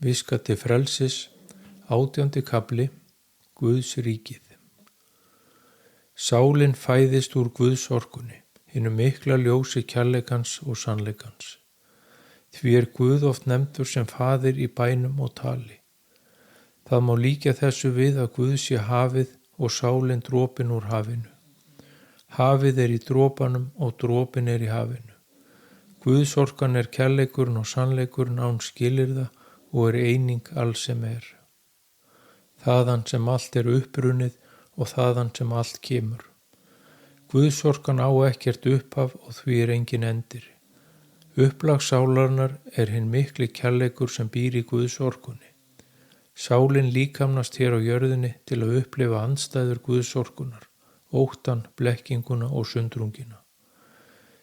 Viska til frelsis, 18. kafli, Guðs ríkið. Sálin fæðist úr Guðs orkunni, hinu mikla ljósi kærleikans og sannleikans. Því Guð oft nefndur sem faðir í bænum og tali. Það má líkja þessu við að Guð sé hafið og sálin dropinn úr hafinu. Hafið í dropanum og dropinn í hafinu. Guðs orkan kærleikurinn og sannleikurinn án skilyrða og eining alls sem þaðan sem allt upprunnið og þaðan sem allt kemur. Guðs orkan á ekkert upphaf og því engin endir. Upplag sálarinnar hinn mikli kærleikur sem býr í Guðs orkunni. Sálin líkamnast hér á jörðinni til að upplifa andstæður Guðs orkunar, óttan, blekkinguna og sundrungina.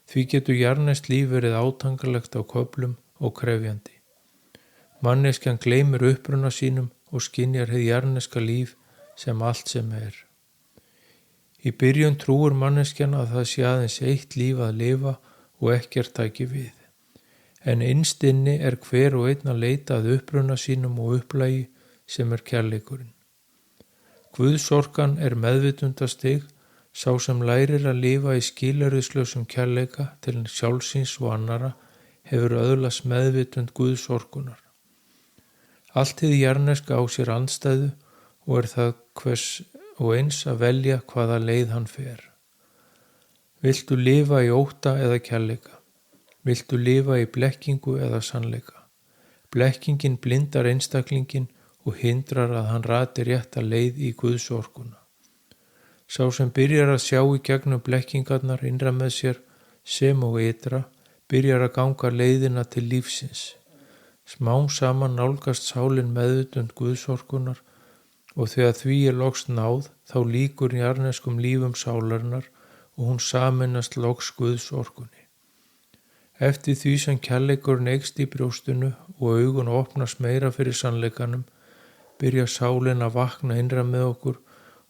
Því getur jarðneskt líf verið átangalegt á köflum og krefjandi. Manneskjan gleymir uppruna sínum og skynjar hið jarðneska líf sem allt sem Í byrjun trúir manneskjan að það sé aðeins eitt líf að lifa og ekkert tæki við. En innst inni hver og einn að leita að uppruna sínum og upplagi sem kærleikurinn. Guðs orkan meðvitundastig, sá sem lærir að lifa í skilyrðislausum kærleika til sjálfsins og annara hefur öðlast meðvitund Guðs orkunar. Allt hið jarðneska á sér andstæðu og það hvers og eins að velja hvaða leið hann fer. Viltu lifa í ótta eða kærleika? Viltu lifa í blekkingu eða sannleika? Blekkingin blindar einstaklingin og hindrar að hann rati rétta leið í Guðs orkuna. Sá sem byrjar að sjá í gegnum blekkingarnar innra með sér sem og ytra, byrjar að ganga leiðina til lífsins. Smám saman nálgast sálin meðvitund Guðs orkunar og þegar því loks náð þá lýkur jarðneskum lífum sálarinnar og hún sameinast loks Guðs orkunni. Eftir því sem kærleikurinn eykst í brjóstinu og augun opnast meira fyrir sannleikanum, byrjar sálin að vakna innra með okkur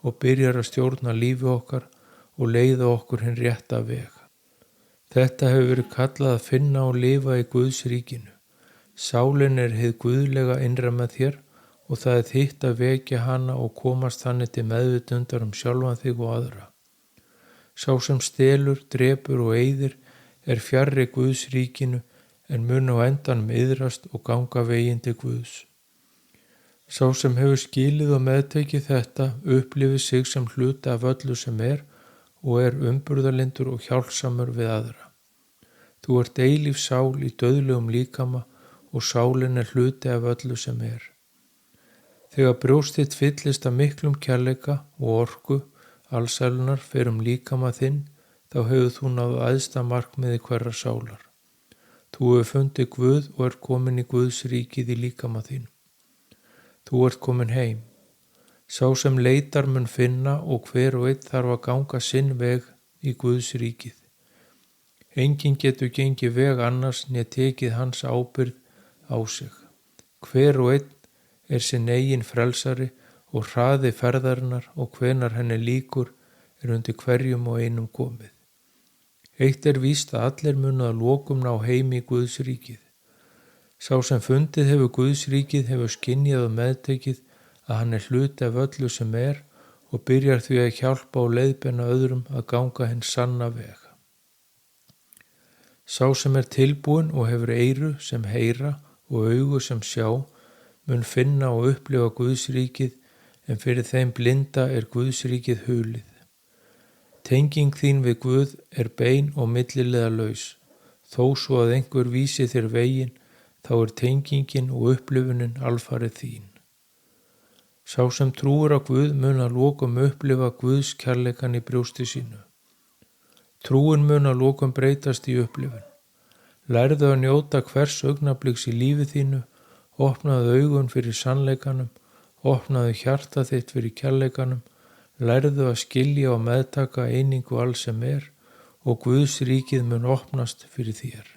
og byrjar að stjórna lífi okkar og leiða okkur hinn rétta veg. Þetta hefur verið kallað að finna og lifa í Guðs ríkinu. Sálin hið guðlega innra með þér og það þitt að vekja hana og komast þannig til meðvitundar sjálfan þig og aðra. Sá sem stelur, drepur og eyðir fjarri Guðs ríkinu en mun á endanum iðrast og ganga veginn til Guðs. Sá sem hefur skilið og meðtekið þetta upplifir sig sem hluta af öllu sem og umburðarlyndur og hjálpsamur við aðra. Þú eilíf sál í dauðlegum líkama og sálin hluti af öllu sem Þegar brjóst þitt fyllist af miklum kærleika og orku, allsælunar fer líkama þinn, þá hefur þú náð æðsta markmiði hverrar sálar. Þú hefur fundið Guð og komin í Guðs ríkið í líkama þín. Þú komin heim. Sá sem leitar mun finna og hver og einn þarf að ganga sinn veg í Guðs ríkið. Enginn getur gengið veg annars né tekið hans ábyrgð á sig. Hver og einn sinn eigin frelsari og hraði ferðarinnar og hvenar henni líkur undir hverjum og einum komið. Eitt víst að allir munu að lokum ná heim í Guðs ríkið. Sá sem fundið hefur Guðs ríkið hefur skynjað og meðtekið að hann hluti af öllu sem og byrjar því að hjálpa og leiðbeina öðrum að ganga hinn sanna veg. Sá sem tilbúinn og hefur eyru sem heyra og augu sem sjá mun finna og upplifa Guðs ríkið en fyrir þeim blinda Guðs ríkið hulið. Tenging þín við Guð bein og milliliðalaus. Þó svo að einhver vísi þér veginn, þá tengingin og upplifunin alfarið þín. Sá sem trúir á Guð mun að lokum upplifa Guðs kærleikan í brjósti sínu. Trúin mun að lokum breytast í upplifun. Lærðu að njóta hvers augnabliks í lífi þínu, opnaðu augun fyrir sannleikanum, opnaðu hjarta þitt fyrir kærleikanum, lærðu að skilja og meðtaka einingu alls sem og Guðs ríkið mun opnast fyrir þér.